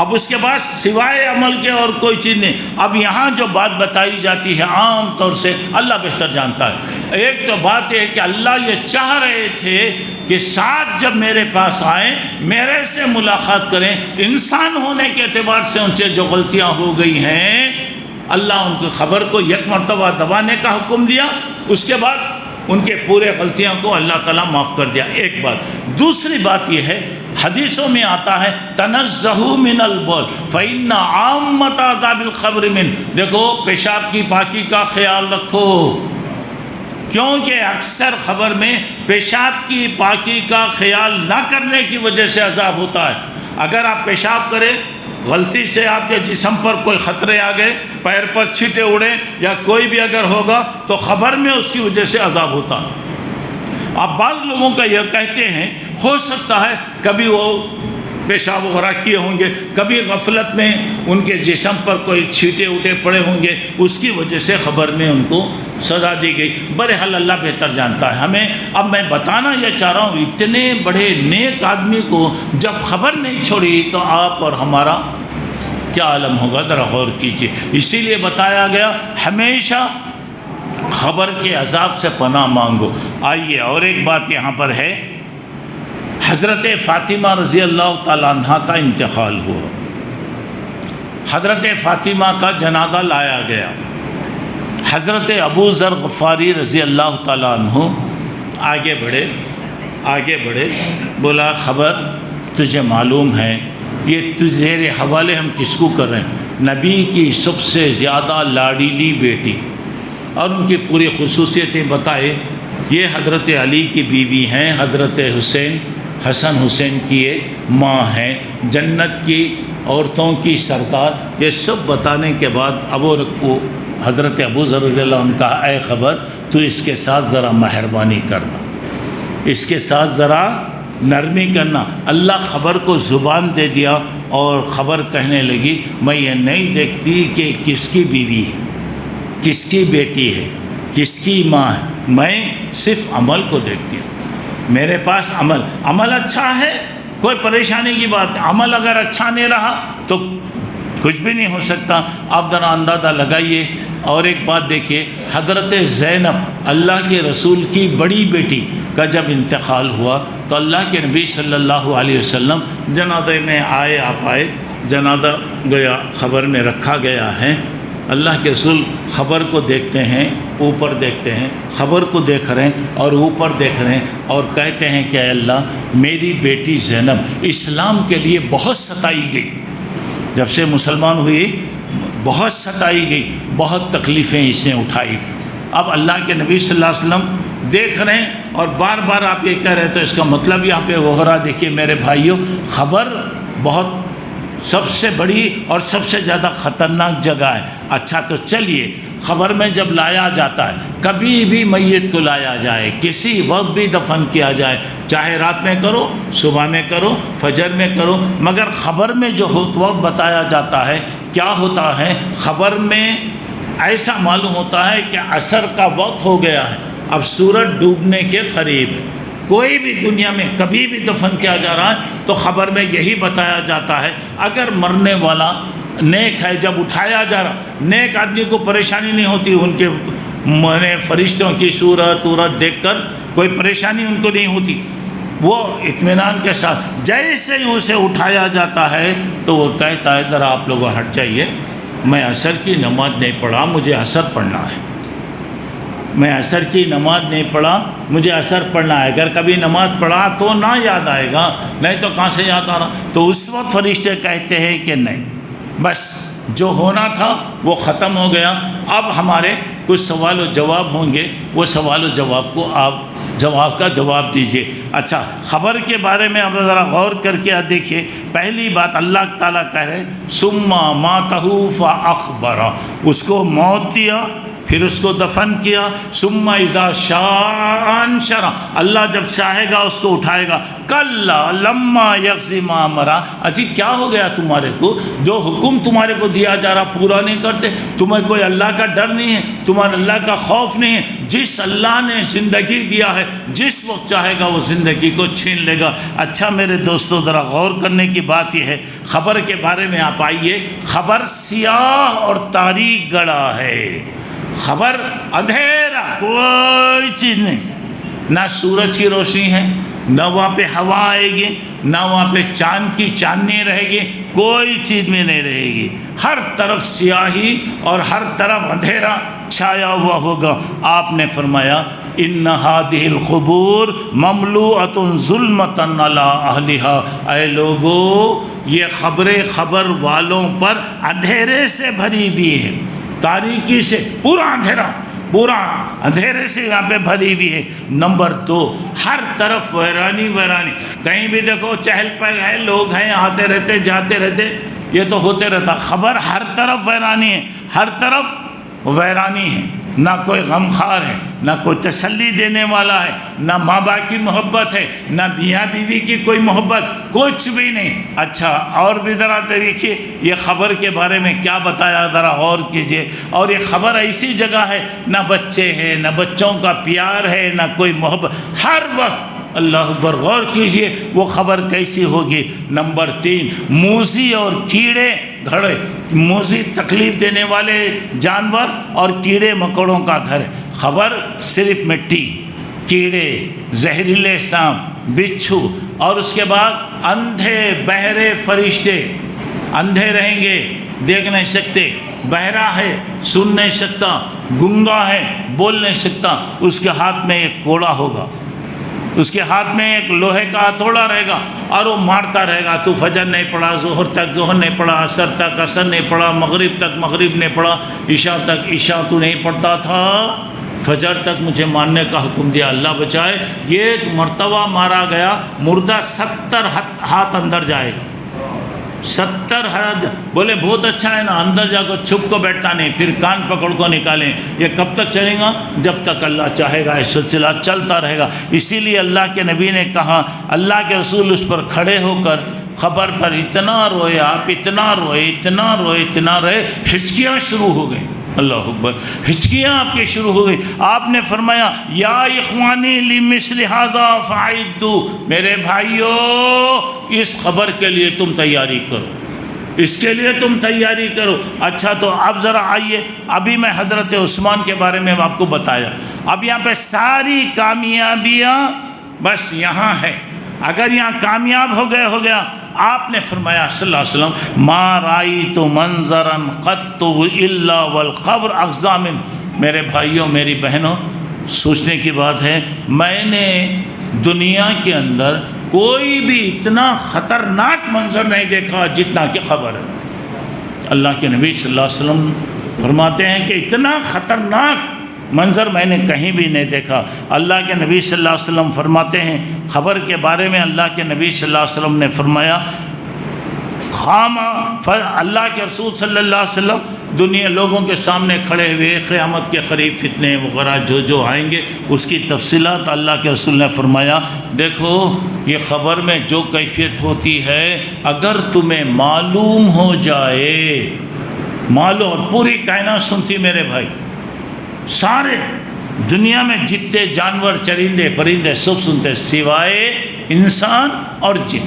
اب اس کے بعد سوائے عمل کے اور کوئی چیز نہیں۔ اب یہاں جو بات بتائی جاتی ہے عام طور سے اللہ بہتر جانتا ہے۔ ایک تو بات یہ ہے کہ اللہ یہ چاہ رہے تھے کہ سعد جب میرے پاس آئیں، میرے سے ملاقات کریں، انسان ہونے کے اعتبار سے ان سے جو غلطیاں ہو گئی ہیں اللہ ان کی خبر کو یک مرتبہ دبانے کا حکم دیا، اس کے بعد ان کے پورے غلطیاں کو اللہ تعالیٰ معاف کر دیا۔ ایک بات۔ دوسری بات یہ ہے، حدیثوں میں آتا ہے تنزہوا من البول فإن عامۃ عذاب القبر من، دیکھو پیشاب کی پاکی کا خیال رکھو، کیونکہ اکثر خبر میں پیشاب کی پاکی کا خیال نہ کرنے کی وجہ سے عذاب ہوتا ہے۔ اگر آپ پیشاب کریں، غلطی سے آپ کے جسم پر کوئی خطرے آ گئے، پیر پر چھینٹے اڑے یا کوئی بھی اگر ہوگا تو خبر میں اس کی وجہ سے عذاب ہوتا ہے۔ اب بعض لوگوں کا یہ کہتے ہیں ہو سکتا ہے کبھی وہ پیشاب وغیرہ کیے ہوں گے، کبھی غفلت میں ان کے جسم پر کوئی چھینٹے اٹے پڑے ہوں گے، اس کی وجہ سے خبر میں ان کو سزا دی گئی۔ بہرحال اللہ بہتر جانتا ہے ہمیں۔ اب میں بتانا یہ چاہ رہا ہوں، اتنے بڑے نیک آدمی کو جب خبر نہیں چھوڑی تو آپ اور ہمارا کیا عالم ہوگا، ذرا غور کیجیے۔ اسی لیے بتایا گیا ہمیشہ خبر کے عذاب سے پناہ مانگو۔ آئیے اور ایک بات یہاں پر ہے، حضرت فاطمہ رضی اللہ تعالیٰ عنہ کا انتقال ہوا، حضرت فاطمہ کا جنازہ لایا گیا، حضرت ابو ذر غفاری رضی اللہ تعالیٰ عنہ آگے بڑھے، بولا خبر تجھے معلوم ہے، یہ تیرے حوالے ہم کس کو کر رہے ہیں؟ نبی کی سب سے زیادہ لاڈیلی بیٹی، اور ان کی پوری خصوصیتیں بتائے۔ یہ حضرت علی کی بیوی ہیں، حضرت حسن حسین کی یہ ماں ہیں، جنت کی عورتوں کی سردار۔ یہ سب بتانے کے بعد حضرت ابو ذر رضی اللہ عنہ کہا اے خبر تو اس کے ساتھ ذرا مہربانی کرنا، اس کے ساتھ ذرا نرمی کرنا۔ اللہ خبر کو زبان دے دیا اور خبر کہنے لگی میں یہ نہیں دیکھتی کہ کس کی بیوی ہے، کس کی بیٹی ہے، کس کی ماں ہے، میں صرف عمل کو دیکھتی ہوں۔ میرے پاس عمل اچھا ہے، کوئی پریشانی کی بات نہیں، عمل اگر اچھا نہیں رہا تو کچھ بھی نہیں ہو سکتا۔ آپ ذرا اندازہ لگائیے۔ اور ایک بات دیکھیے، حضرت زینب اللہ کے رسول کی بڑی بیٹی کا جب انتقال ہوا تو اللہ کے نبی صلی اللہ علیہ وسلم جنازے میں آئے، آپ آئے، جنازہ گیا، خبر میں رکھا گیا ہے، اللہ کے رسول خبر کو دیکھتے ہیں، اوپر دیکھتے ہیں، خبر کو دیکھ رہے ہیں اور اوپر دیکھ رہے ہیں اور کہتے ہیں کہ اے اللہ میری بیٹی زینب اسلام کے لیے بہت ستائی گئی، جب سے مسلمان ہوئی بہت ستائی گئی، بہت تکلیفیں اس نے اٹھائی۔ اب اللہ کے نبی صلی اللہ علیہ وسلم دیکھ رہے ہیں اور بار بار آپ یہ کہہ رہے تو اس کا مطلب یہاں پہ وہ ہو رہا، دیکھیے میرے بھائیوں، خبر بہت سب سے بڑی اور سب سے زیادہ خطرناک جگہ ہے۔ اچھا تو چلیے، خبر میں جب لایا جاتا ہے، کبھی بھی میت کو لایا جائے، کسی وقت بھی دفن کیا جائے، چاہے رات میں کرو، صبح میں کرو، فجر میں کرو، مگر خبر میں جو وقت بتایا جاتا ہے کیا ہوتا ہے، خبر میں ایسا معلوم ہوتا ہے کہ عصر کا وقت ہو گیا ہے، اب سورج ڈوبنے کے قریب ہے۔ کوئی بھی دنیا میں کبھی بھی دفن کیا جا رہا ہے تو خبر میں یہی بتایا جاتا ہے۔ اگر مرنے والا نیک ہے، جب اٹھایا جا رہا، نیک آدمی کو پریشانی نہیں ہوتی، ان کے فرشتوں کی صورت دیکھ کر کوئی پریشانی ان کو نہیں ہوتی، وہ اطمینان کے ساتھ جیسے ہی اسے اٹھایا جاتا ہے تو وہ کہتا ہے ذرا آپ لوگ ہٹ جائیے، میں عصر کی نماز نہیں پڑھا، مجھے عصر پڑھنا ہے، میں عصر کی نماز نہیں پڑھا، مجھے عصر پڑھنا ہے۔ اگر کبھی نماز پڑھا تو نہ یاد آئے گا، نہیں تو کہاں سے یاد آ رہا؟ تو اس وقت فرشتے کہتے ہیں کہ نہیں، بس جو ہونا تھا وہ ختم ہو گیا، اب ہمارے کچھ سوال و جواب ہوں گے، وہ سوال و جواب کو آپ جواب کا جواب دیجئے۔ اچھا، خبر کے بارے میں اب ذرا غور کر کے دیکھیے، پہلی بات اللہ تعالیٰ کہہ رہے ہیں ثم ماتہ فاخبرہ، اس کو موت دیا پھر اس کو دفن کیا، ثم اذا شاء انشرہ، اللہ جب چاہے گا اس کو اٹھائے گا، کلا لما یقضی ما امرہ، اجی کیا ہو گیا تمہارے کو، جو حکم تمہارے کو دیا جا رہا پورا نہیں کرتے، تمہیں کوئی اللہ کا ڈر نہیں ہے، تمہارے اللہ کا خوف نہیں ہے، جس اللہ نے زندگی دیا ہے جس وقت چاہے گا وہ زندگی کو چھین لے گا۔ اچھا میرے دوستو، ذرا غور کرنے کی بات یہ ہے، خبر کے بارے میں آپ آئیے، خبر سیاہ اور تاریک گڑھا ہے، خبر اندھیرا، کوئی چیز نہیں، نہ سورج کی روشنی ہے، نہ وہاں پہ ہوا آئے گی، نہ وہاں پہ چاند کی چاندنی رہے گی، کوئی چیز میں نہیں رہے گی، ہر طرف سیاہی اور ہر طرف اندھیرا چھایا ہوا ہوگا۔ آپ نے فرمایا ان هذه القبور مملوءۃ ظلمۃ علی اہلها، اے لوگو یہ خبریں خبر والوں پر اندھیرے سے بھری ہوئی ہیں، تاریکی سے، پورا اندھیرے سے یہاں پہ بھری ہوئی ہے۔ نمبر 2، ہر طرف ویرانی، کہیں بھی دیکھو چہل پہل ہے، لوگ ہیں، آتے رہتے جاتے رہتے، یہ تو ہوتے رہتا، خبر ہر طرف ویرانی ہے، ہر طرف ویرانی ہے، نہ کوئی غمخوار ہے، نہ کوئی تسلی دینے والا ہے، نہ ماں باپ کی محبت ہے، نہ میاں بیوی کی کوئی محبت، کچھ بھی نہیں۔ اچھا اور بھی ذرا دیکھیے یہ خبر کے بارے میں کیا بتایا، ذرا غور کیجئے۔ اور یہ خبر ایسی جگہ ہے، نہ بچے ہیں، نہ بچوں کا پیار ہے، نہ کوئی محبت، ہر وقت اللہ اکبر، غور کیجئے وہ خبر کیسی ہوگی۔ نمبر 3، موذی اور کیڑے گھڑے، موذی تکلیف دینے والے جانور اور کیڑے مکوڑوں کا گھر ہے۔ خبر صرف مٹی، کیڑے، زہریلے سانپ، بچھو، اور اس کے بعد اندھے بہرے فرشتے، اندھے رہیں گے، دیکھ نہیں سکتے، بہرا ہے، سن نہیں سکتا، گنگا ہے، بول نہیں سکتا، اس کے ہاتھ میں ایک کوڑا ہوگا، اس کے ہاتھ میں ایک لوہے کا ہتھوڑا رہے گا اور وہ مارتا رہے گا، تو فجر نہیں پڑھا، ظہر تک ظہر نہیں پڑھا، عصر تک عصر نہیں پڑھا، مغرب تک مغرب نہیں پڑھا، عشاء تک عشاء تو نہیں پڑھتا تھا، فجر تک مجھے ماننے کا حکم دیا، اللہ بچائے۔ یہ ایک مرتبہ مارا گیا، مردہ 70 ہاتھ اندر جائے گا، 70 ہاتھ، بولے بہت اچھا ہے نا، اندر جا کر چھپ کو بیٹھتا نہیں، پھر کان پکڑ کو نکالیں، یہ کب تک چلے گا؟ جب تک اللہ چاہے گا، یہ سلسلہ چلتا رہے گا۔ اسی لیے اللہ کے نبی نے کہا، اللہ کے رسول اس پر کھڑے ہو کر خبر پر اتنا روئے، آپ اتنا روئے، ہچکیاں شروع ہو گئیں، اللہ اکبر، ہچکیاں آپ کے شروع ہو گئی۔ آپ نے فرمایا یا اخوانی لمثل ھذا فاعدوا، میرے بھائیو اس خبر کے لیے تم تیاری کرو، اس کے لیے تم تیاری کرو۔ اچھا تو اب ذرا آئیے، ابھی میں حضرت عثمان کے بارے میں آپ کو بتایا، اب یہاں پہ ساری کامیابیاں بس یہاں ہے، اگر یہاں کامیاب ہو گیا آپ نے فرمایا صلی اللہ علیہ وسلم ما رأیت منظرا قط الا والقبر اغزا من، میرے بھائیوں میری بہنوں سوچنے کی بات ہے، میں نے دنیا کے اندر کوئی بھی اتنا خطرناک منظر نہیں دیکھا جتنا کہ قبر ہے۔ اللہ کے نبی صلی اللہ علیہ وسلم فرماتے ہیں کہ اتنا خطرناک منظر میں نے کہیں بھی نہیں دیکھا۔ اللہ کے نبی صلی اللہ علیہ وسلم فرماتے ہیں خبر کے بارے میں، اللہ کے نبی صلی اللہ علیہ وسلم نے فرمایا اللہ کے رسول صلی اللہ علیہ وسلم دنیا لوگوں کے سامنے کھڑے ہوئے قیامت کے قریب فتنے وغیرہ جو آئیں گے اس کی تفصیلات اللہ کے رسول نے فرمایا دیکھو یہ خبر میں جو کیفیت ہوتی ہے اگر تمہیں معلوم ہو جائے، معلوم، اور پوری کائنات سنتی میرے بھائی، سارے دنیا میں جتنے جانور چرندے پرندے سب سنتے سوائے انسان اور جن،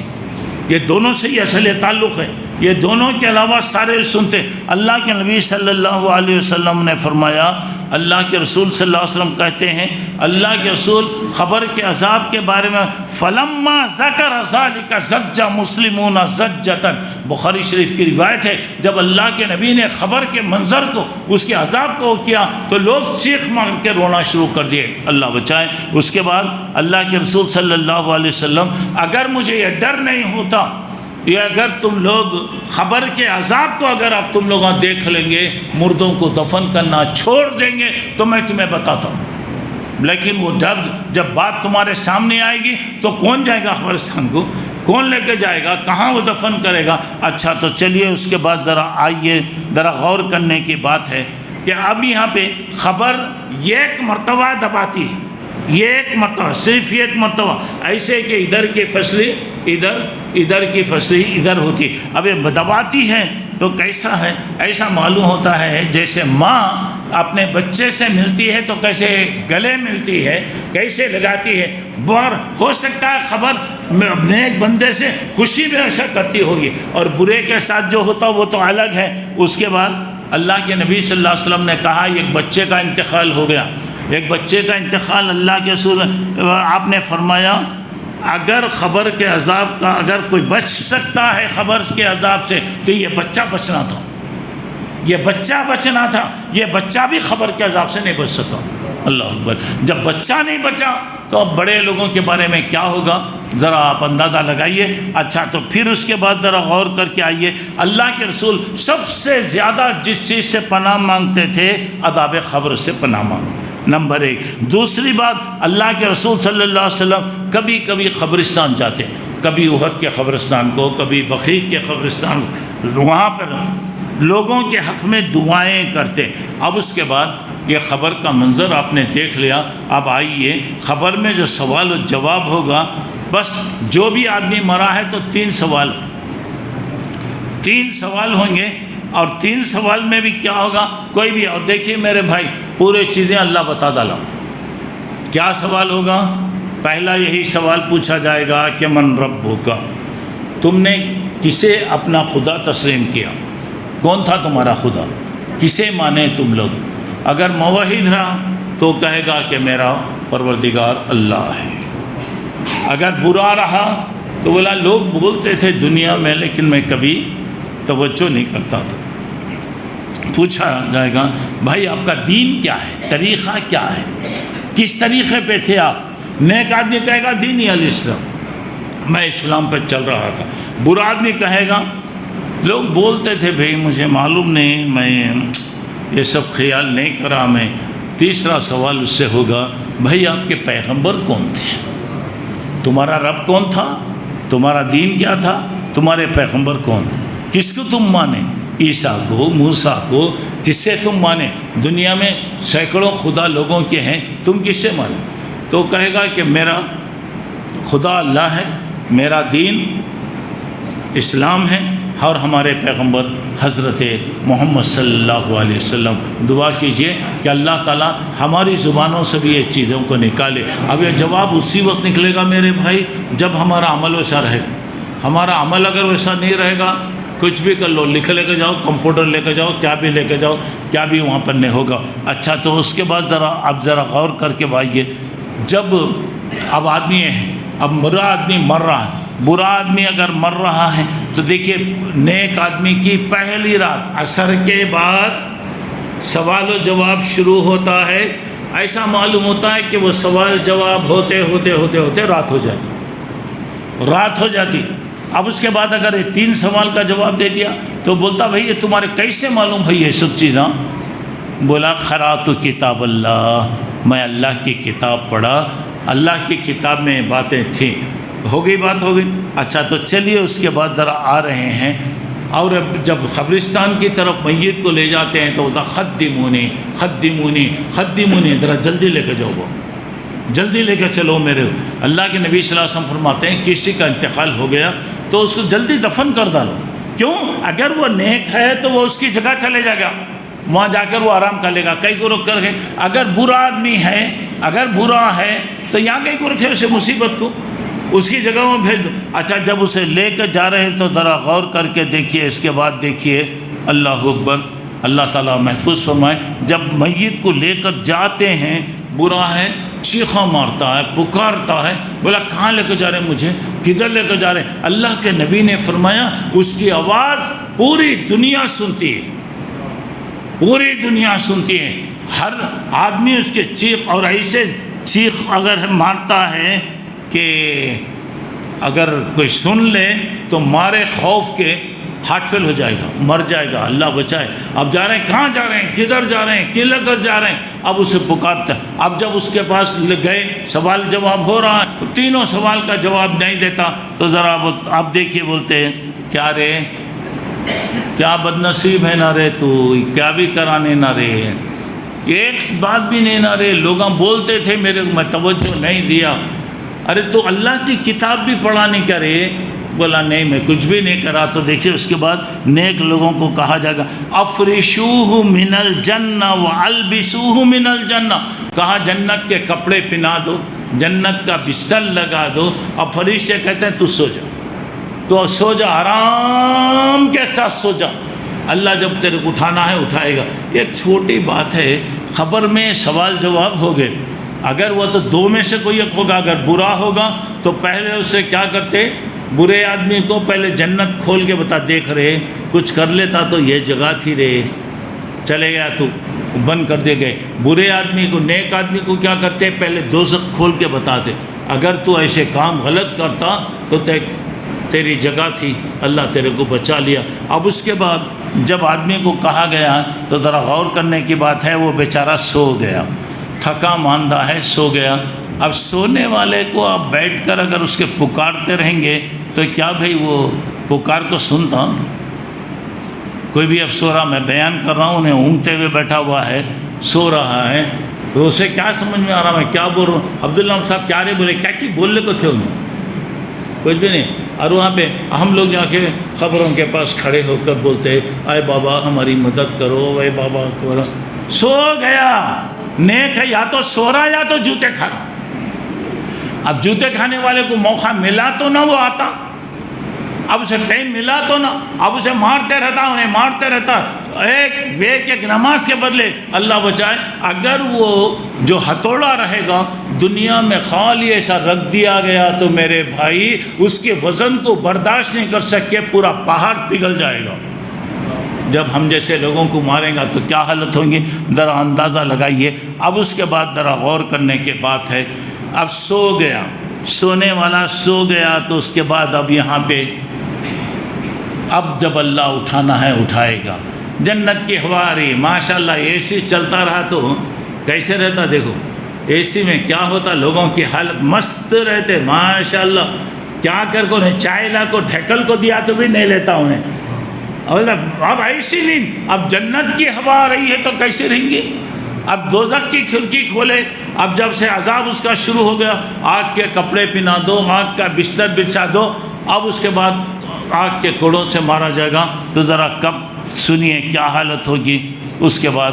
یہ دونوں سے ہی اصل تعلق ہے، یہ دونوں کے علاوہ سارے سنتے۔ اللہ کے نبی صلی اللہ علیہ وسلم نے فرمایا، اللہ کے رسول صلی اللہ علیہ وسلم کہتے ہیں اللہ کے رسول خبر کے عذاب کے بارے میں فلما ذکر ذلک زج مسلمون زجتا، بخاری شریف کی روایت ہے جب اللہ کے نبی نے خبر کے منظر کو اس کے عذاب کو کیا تو لوگ چیخ مار کے رونا شروع کر دیے، اللہ بچائے۔ اس کے بعد اللہ کے رسول صلی اللہ علیہ وسلم اگر مجھے یہ ڈر نہیں ہوتا، یہ اگر تم لوگ خبر کے عذاب کو اگر آپ تم لوگ دیکھ لیں گے، مردوں کو دفن کرنا چھوڑ دیں گے تو میں تمہیں بتاتا ہوں، لیکن وہ ڈر جب بات تمہارے سامنے آئے گی تو کون جائے گا قبرستان کو، کون لے کے جائے گا، کہاں وہ دفن کرے گا۔ اچھا تو چلیے اس کے بعد ذرا آئیے، ذرا غور کرنے کی بات ہے کہ اب یہاں پہ خبر ایک مرتبہ دباتی ہے، یہ ایک مرتبہ، صرف ایک مرتبہ، ایسے کہ ادھر کی فصلی ادھر کی فصلی ادھر ہوتی، اب یہ دباتی ہے تو کیسا ہے، ایسا معلوم ہوتا ہے جیسے ماں اپنے بچے سے ملتی ہے تو کیسے گلے ملتی ہے، کیسے لگاتی ہے، بار ہو سکتا ہے خبر اپنے ایک بندے سے خوشی میں ایسا کرتی ہوگی اور برے کے ساتھ جو ہوتا وہ تو الگ ہے۔ اس کے بعد اللہ کے نبی صلی اللہ علیہ وسلم نے کہا ایک بچے کا انتقال ہو گیا، ایک بچے کا انتقال، اللہ کے رسول آپ نے فرمایا اگر خبر کے عذاب کا اگر کوئی بچ سکتا ہے خبر کے عذاب سے تو یہ بچہ بچنا تھا، یہ بچہ بچنا تھا، یہ بچہ بھی خبر کے عذاب سے نہیں بچ سکا۔ اللہ اکبر، جب بچہ نہیں بچا تو اب بڑے لوگوں کے بارے میں کیا ہوگا، ذرا آپ اندازہ لگائیے۔ اچھا تو پھر اس کے بعد ذرا غور کر کے آئیے، اللہ کے رسول سب سے زیادہ جس چیز سے پناہ مانگتے تھے عذاب قبر سے پناہ مانگتے، نمبر ایک۔ دوسری بات اللہ کے رسول صلی اللہ علیہ وسلم کبھی کبھی قبرستان جاتے، کبھی احد کے قبرستان کو، کبھی بقیع کے قبرستان کو، وہاں پر لوگوں کے حق میں دعائیں کرتے۔ اب اس کے بعد یہ خبر کا منظر آپ نے دیکھ لیا، اب آئیے خبر میں جو سوال و جواب ہوگا، بس جو بھی آدمی مرا ہے تو تین سوال ہوں گے، اور تین سوال میں بھی کیا ہوگا کوئی بھی، اور دیکھیے میرے بھائی پورے چیزیں اللہ بتا ڈالا۔ کیا سوال ہوگا؟ پہلا یہی سوال پوچھا جائے گا کہ من ربک، تم نے کسے اپنا خدا تسلیم کیا، کون تھا تمہارا خدا، کسے مانے تم لوگ؟ اگر موحد رہا تو کہے گا کہ میرا پروردگار اللہ ہے، اگر برا رہا تو بولا لوگ بولتے تھے دنیا میں لیکن میں کبھی توجہ نہیں کرتا تھا۔ پوچھا جائے گا بھائی آپ کا دین کیا ہے، طریقہ کیا ہے، کس طریقے پہ تھے آپ؟ نیک آدمی کہے گا دینی الاسلام، میں اسلام پہ چل رہا تھا۔ برا آدمی کہے گا لوگ بولتے تھے بھائی مجھے معلوم نہیں، میں یہ سب خیال نہیں کرا میں۔ تیسرا سوال اس سے ہوگا بھائی آپ کے پیغمبر کون تھے، تمہارا رب کون تھا، تمہارا دین کیا تھا، تمہارے پیغمبر کون، کس کو تم مانے، عیسیٰ کو، موسیٰ کو، کس سے تم مانے؟ دنیا میں سینکڑوں خدا لوگوں کے ہیں، تم کس سے مانے؟ تو کہے گا کہ میرا خدا اللہ ہے، میرا دین اسلام ہے، اور ہمارے پیغمبر حضرت محمد صلی اللہ علیہ وسلم۔ دعا کیجئے کہ اللہ تعالیٰ ہماری زبانوں سے بھی یہ چیزوں کو نکالے۔ اب یہ جواب اسی وقت نکلے گا میرے بھائی جب ہمارا عمل ویسا رہے گا۔ ہمارا عمل اگر ویسا نہیں رہے گا، کچھ بھی کر لو، لکھ لے کے جاؤ، کمپیوٹر لے کے جاؤ، کیا بھی لے کے جاؤ، کیا بھی وہاں پر نہیں ہوگا۔ اچھا تو اس کے بعد ذرا غور کر کے بھائیے، جب اب آدمی ہے، اب برا آدمی مر رہا ہے، برا آدمی اگر مر رہا ہے تو دیکھیے نیک آدمی کی پہلی رات عصر کے بعد سوال و جواب شروع ہوتا ہے، ایسا معلوم ہوتا ہے کہ وہ سوال جواب ہوتے ہوتے ہوتے ہوتے رات ہو جاتی۔ اب اس کے بعد اگر یہ 3 سوال کا جواب دے دیا تو بولتا بھئی یہ تمہارے کیسے معلوم بھئی یہ سب چیزاں؟ بولا قرأت کتاب اللہ، میں اللہ کی کتاب پڑھا، اللہ کی کتاب میں باتیں تھیں۔ ہو گئی بات، ہو گئی۔ اچھا تو چلیے اس کے بعد ذرا آ رہے ہیں، اور جب قبرستان کی طرف میت کو لے جاتے ہیں تو بولتا خدمونی خدمونی خدمونی، ذرا جلدی لے کے جاؤ، وہ جلدی لے کے چلو میرے۔ اللہ کے نبی صلی اللہ علیہ وسلم فرماتے ہیں کسی کا انتقال ہو گیا تو اس کو جلدی دفن کر ڈالو۔ کیوں؟ اگر وہ نیک ہے تو وہ اس کی جگہ چلے جائے گا، وہاں جا کر وہ آرام کر لے گا، کئی کو رکھ کر کے۔ اگر برا آدمی ہے، اگر برا ہے تو یہاں کئی کو رکھے اسے مصیبت کو، اس کی جگہ میں بھیج دو۔ اچھا جب اسے لے کر جا رہے ہیں تو ذرا غور کر کے دیکھیے، اس کے بعد دیکھیے اللہ اکبر، اللہ تعالیٰ محفوظ فرمائے، جب میت کو لے کر جاتے ہیں برا ہے، چیخا مارتا ہے، پکارتا ہے، بولا کہاں لے کے جا رہے ہیں مجھے، کدھر لے کے جا رہے ہیں؟ اللہ کے نبی نے فرمایا اس کی آواز پوری دنیا سنتی ہے، پوری دنیا سنتی ہے، ہر آدمی اس کے چیخ، اور ایسے چیخ اگر مارتا ہے کہ اگر کوئی سن لے تو مارے خوف کے ہارٹ فیل ہو جائے گا، مر جائے گا، اللہ بچائے۔ اب جا رہے ہیں، کہاں جا رہے ہیں، کدھر جا رہے ہیں، کلے کر جا رہے ہیں؟ اب اسے پکارتا ہے۔ اب جب اس کے پاس گئے، سوال جواب ہو رہا ہے، تینوں سوال کا جواب نہیں دیتا تو ذرا آپ دیکھیے، بولتے ہیں کیا رے، کیا بد نصیب ہے نہ رے تو، کیا بھی کرانے نہ رے، ایک بات بھی نہیں نہ رے، لوگ بولتے تھے میرے کو، میں توجہ نہیں دیا۔ ارے تو اللہ کی کتاب بھی پڑھا نہیں کرے؟ بولا نہیں میں کچھ بھی نہیں کرا۔ تو دیکھیے اس کے بعد نیک لوگوں کو کہا جائے گا افرشوہ من الجنہ والبسوہ من الجنہ، کہا جنت کے کپڑے پہنا دو، جنت کا بستر لگا دو۔ اب فرشتے کہتے ہیں تو سو جا، تو سو جا، آرام کے ساتھ سو جا، اللہ جب تیرے کو اٹھانا ہے اٹھائے گا۔ ایک چھوٹی بات ہے، خبر میں سوال جواب ہو گئے، اگر وہ تو 2 میں سے کوئی ایک ہوگا، اگر برا ہوگا تو پہلے اسے کیا کرتے، برے آدمی کو پہلے جنت کھول کے بتا، دیکھ رہے کچھ کر لیتا تو یہ جگہ تھی رے، چلے گیا تو بند کر دے گئے۔ برے آدمی کو، نیک آدمی کو کیا کرتے، پہلے دوزخ کھول کے بتاتے، اگر تو ایسے کام غلط کرتا تو تیری جگہ تھی، اللہ تیرے کو بچا لیا۔ اب اس کے بعد جب آدمی کو کہا گیا تو ذرا غور کرنے کی بات ہے، وہ بیچارہ سو گیا، تھکا ماندہ ہے، سو گیا۔ اب سونے والے کو آپ بیٹھ کر اگر اس کے پکارتے رہیں گے تو کیا بھئی وہ پکار کو سنتا؟ کوئی بھی اب سو رہا، میں بیان کر رہا ہوں، انہیں اونگتے ہوئے بیٹھا ہوا ہے، سو رہا ہے، تو اسے کیا سمجھ میں آ رہا میں کیا بول رہا ہوں؟ عبداللہ صاحب کیا رہے، بولے کیا کی بولنے کو تھے انہیں، کچھ بھی نہیں۔ اور وہاں پہ ہم لوگ جا کے قبروں کے پاس کھڑے ہو کر بولتے ہیں اے بابا ہماری مدد کرو، اے بابا کرو۔ سو گیا، نیک ہے، یا تو سو رہا یا تو جوتے کھا رہا۔ اب جوتے کھانے والے کو موقع ملا تو نہ وہ آتا، اب اسے ٹائم ملا تو نہ، اب اسے مارتے رہتا، انہیں مارتے رہتا، ایک نماز کے بدلے اللہ بچائے۔ اگر وہ جو ہتھوڑا رہے گا دنیا میں خالی ایسا رکھ دیا گیا تو میرے بھائی اس کے وزن کو برداشت نہیں کر سکے، پورا پہاڑ پگھل جائے گا۔ جب ہم جیسے لوگوں کو ماریں گا تو کیا حالت ہوگی، ذرا اندازہ لگائیے۔ اب اس کے بعد ذرا غور کرنے کی بات ہے، اب سو گیا، سونے والا سو گیا، تو اس کے بعد اب یہاں پہ اب جب اللہ اٹھانا ہے اٹھائے گا، جنت کی ہوا آ رہی، ماشاءاللہ اے سی چلتا رہا تو کیسے رہتا، دیکھو اے سی میں کیا ہوتا، لوگوں کی حالت مست رہتے ماشاءاللہ، کیا کر کو انہیں چائے لا کو ڈھکل کو دیا تو بھی نہیں لیتا انہیں، اب ایسی نہیں، اب جنت کی ہوا آ رہی ہے تو کیسے رہیں گی۔ اب دوزخ کی کھڑکی کھولے، اب جب سے عذاب اس کا شروع ہو گیا، آگ کے کپڑے پہنا دو، آگ کا بستر بچھا دو، اب اس کے بعد آگ کے کوڑوں سے مارا جائے گا، تو ذرا کب سنیے کیا حالت ہوگی۔ اس کے بعد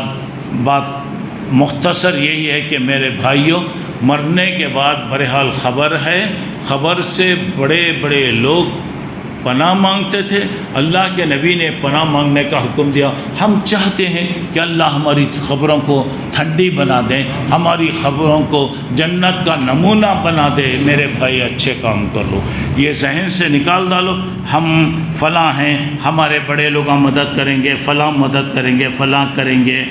بات مختصر یہی ہے کہ میرے بھائیوں، مرنے کے بعد بہرحال خبر ہے، خبر سے بڑے بڑے لوگ پناہ مانگتے تھے، اللہ کے نبی نے پناہ مانگنے کا حکم دیا۔ ہم چاہتے ہیں کہ اللہ ہماری خبروں کو ٹھنڈی بنا دیں، ہماری خبروں کو جنت کا نمونہ بنا دے۔ میرے بھائی اچھے کام کر لو، یہ ذہن سے نکال ڈالو ہم فلاں ہیں، ہمارے بڑے لوگ مدد کریں گے، فلاں مدد کریں گے، فلاں کریں گے،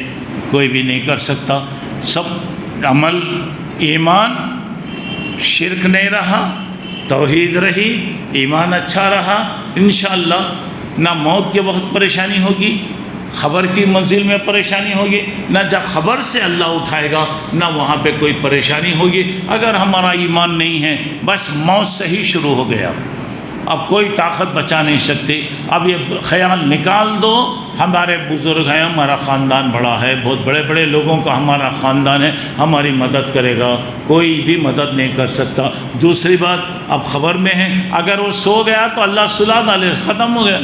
کوئی بھی نہیں کر سکتا۔ سب عمل ایمان، شرک نہیں رہا، توحید رہی، ایمان اچھا رہا، انشاءاللہ نہ موت کے وقت پریشانی ہوگی، خبر کی منزل میں پریشانی ہوگی، نہ جب خبر سے اللہ اٹھائے گا نہ وہاں پہ کوئی پریشانی ہوگی۔ اگر ہمارا ایمان نہیں ہے بس موت سے ہی شروع ہو گیا، اب کوئی طاقت بچا نہیں سکتی۔ اب یہ خیال نکال دو ہمارے بزرگ ہیں، ہمارا خاندان بڑا ہے، بہت بڑے بڑے لوگوں کا ہمارا خاندان ہے، ہماری مدد کرے گا، کوئی بھی مدد نہیں کر سکتا۔ دوسری بات، اب خبر میں ہے، اگر وہ سو گیا تو اللہ سلا ڈالے، ختم ہو گیا۔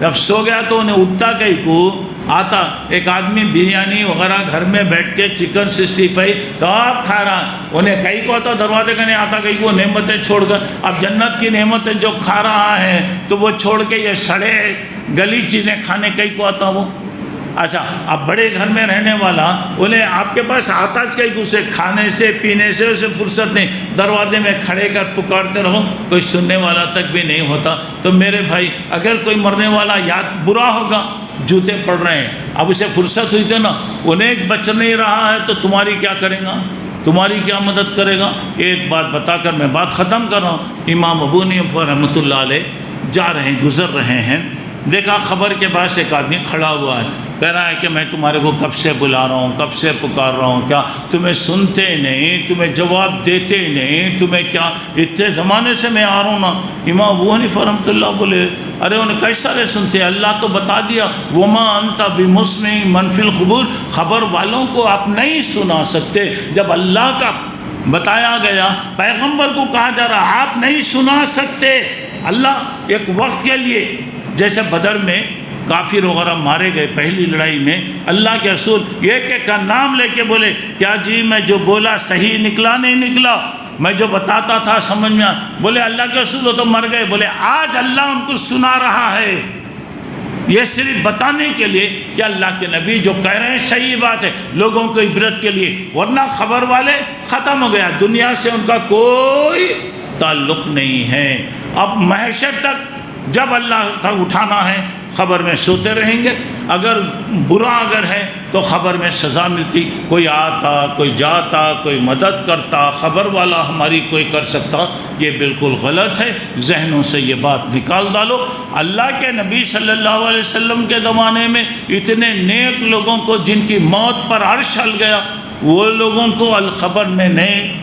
جب سو گیا تو انہیں اٹھتا کہیں کو آتا، ایک آدمی بریانی وغیرہ گھر میں بیٹھ کے چکن 65 سب کھا رہا، انہیں کہیں کو آتا دروازے کا نہیں آتا، کہیں کو نعمتیں چھوڑ کر، اب جنت کی نعمتیں جو کھا رہا ہے تو وہ چھوڑ کے یہ سڑے گلی چیزیں کھانے کہیں کو آتا وہ۔ اچھا، اب بڑے گھر میں رہنے والا انہیں آپ کے پاس آتا کہیں کو، اسے کھانے سے پینے سے اسے فرصت نہیں، دروازے میں کھڑے کر پکارتے رہو، کوئی سننے والا تک بھی نہیں ہوتا۔ تو میرے بھائی اگر کوئی مرنے والا یاد برا ہوگا، جوتے پڑ رہے ہیں، اب اسے فرصت ہوئی تھی نا، انہیں بچ نہیں رہا ہے تو تمہاری کیا کرے گا، تمہاری کیا مدد کرے گا؟ ایک بات بتا کر میں بات ختم کر رہا ہوں۔ امام ابو حنیفہ رحمۃ اللہ علیہ جا رہے ہیں، گزر رہے ہیں، دیکھا خبر کے پاس ایک آدمی کھڑا ہوا ہے، کہہ رہا ہے کہ میں تمہارے کو کب سے بلا رہا ہوں، کب سے پکار رہا ہوں، کیا تمہیں سنتے نہیں، تمہیں جواب دیتے نہیں، تمہیں کیا اتنے زمانے سے میں آ رہا ہوں نا۔ امام ابو حنیفہ رحمۃ اللہ بولے، ارے انہیں کیسا رہے سنتے، اللہ تو بتا دیا وما انت بمسمع من فی القبور، خبر والوں کو آپ نہیں سنا سکتے۔ جب اللہ کا بتایا گیا، پیغمبر کو کہا جا رہا آپ نہیں سنا سکتے۔ اللہ ایک وقت کے لیے، جیسے بدر میں کافر وغیرہ مارے گئے پہلی لڑائی میں، اللہ کے رسول ایک ایک کا نام لے کے بولے، کیا جی میں جو بولا صحیح نکلا نہیں نکلا، میں جو بتاتا تھا سمجھ میں؟ بولے اللہ کے رسول وہ تو مر گئے، بولے آج اللہ ان کو سنا رہا ہے۔ یہ صرف بتانے کے لیے کہ اللہ کے نبی جو کہہ رہے ہیں صحیح بات ہے، لوگوں کو عبرت کے لیے، ورنہ خبر والے ختم ہو گیا، دنیا سے ان کا کوئی تعلق نہیں ہے۔ اب محشر تک جب اللہ تک اٹھانا ہے خبر میں سوتے رہیں گے، اگر برا اگر ہے تو خبر میں سزا ملتی، کوئی آتا کوئی جاتا کوئی مدد کرتا، خبر والا ہماری کوئی کر سکتا، یہ بالکل غلط ہے۔ ذہنوں سے یہ بات نکال ڈالو۔ اللہ کے نبی صلی اللہ علیہ وسلم کے زمانے میں اتنے نیک لوگوں کو جن کی موت پر عرش ہل گیا، وہ لوگوں کو الخبر میں نہیں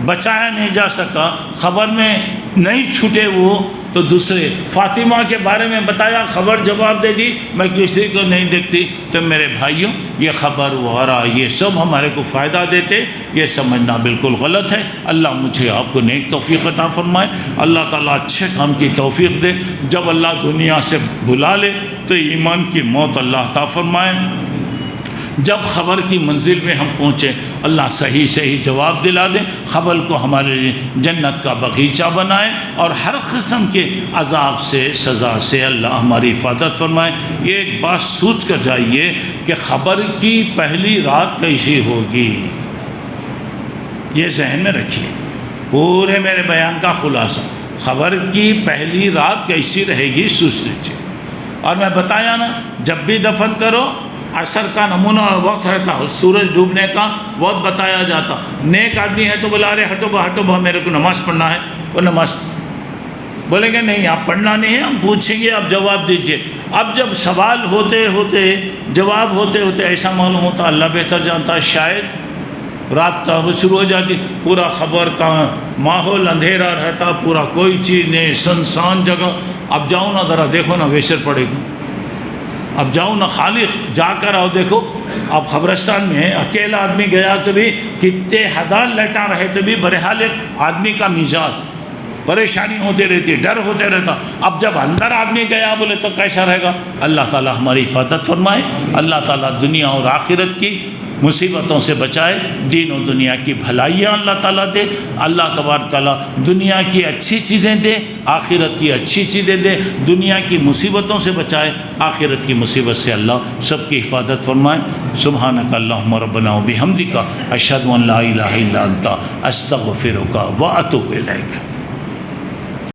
بچایا نہیں جا سکا، خبر میں نہیں چھوٹے وہ، تو دوسرے فاطمہ کے بارے میں بتایا، خبر جواب دے دی میں کسی کو نہیں دیکھتی۔ تو میرے بھائیوں یہ خبر وغیرہ یہ سب ہمارے کو فائدہ دیتے، یہ سمجھنا بالکل غلط ہے۔ اللہ مجھے آپ کو نیک توفیق عطا فرمائے، اللہ تعالیٰ اچھے کام کی توفیق دے، جب اللہ دنیا سے بلا لے تو ایمان کی موت اللہ عطا فرمائے، جب خبر کی منزل میں ہم پہنچے اللہ صحیح صحیح جواب دلا دیں، خبر کو ہمارے لیے جنت کا باغیچہ بنائے، اور ہر قسم کے عذاب سے سزا سے اللہ ہماری حفاظت فرمائے۔ یہ ایک بات سوچ کر جائیے کہ خبر کی پہلی رات کیسی ہوگی، یہ ذہن میں رکھیے، پورے میرے بیان کا خلاصہ، خبر کی پہلی رات کیسی رہے گی سوچ لیجیے۔ اور میں بتایا نا، جب بھی دفن کرو عصر کا نمونہ وقت رہتا، سورج ڈوبنے کا وقت بتایا جاتا، نیک آدمی ہے تو بلا رہے ہٹو با میرے کو نماز پڑھنا ہے، وہ نماز بولیں گے نہیں آپ پڑھنا نہیں ہے، ہم پوچھیں گے آپ جواب دیجئے۔ اب جب سوال ہوتے ہوتے جواب ہوتے ہوتے ایسا معلوم ہوتا اللہ بہتر جانتا ہے، شاید رات تب شروع ہو جاتی، پورا خبر کا ماحول اندھیرا رہتا، پورا کوئی چیز نہیں، سنسان جگہ۔ اب جاؤ نا ذرا دیکھو نا ویسر پڑے گا، اب جاؤ نا خالق جا کر آؤ دیکھو۔ اب قبرستان میں اکیلا آدمی گیا تو بھی کتنے ہزار لٹاں رہے تو بھی بہرحال ایک آدمی کا مزاج پریشانی ہوتے رہتی، ڈر ہوتے رہتا۔ اب جب اندر آدمی گیا بولے تو کیسا رہے گا؟ اللہ تعالیٰ ہماری حفاظت فرمائے، اللہ تعالیٰ دنیا اور آخرت کی مصیبتوں سے بچائے، دین و دنیا کی بھلائیاں اللہ تعالیٰ دے، اللہ تبارک تعالیٰ دنیا کی اچھی چیزیں دے، آخرت کی اچھی چیزیں دے، دنیا کی مصیبتوں سے بچائے، آخرت کی مصیبت سے اللہ سب کی حفاظت فرمائے۔ سبحانک اللہم ربنا و بحمدک، اشہد ان لا الہ الا انت، استغفرک و اتوب الیک۔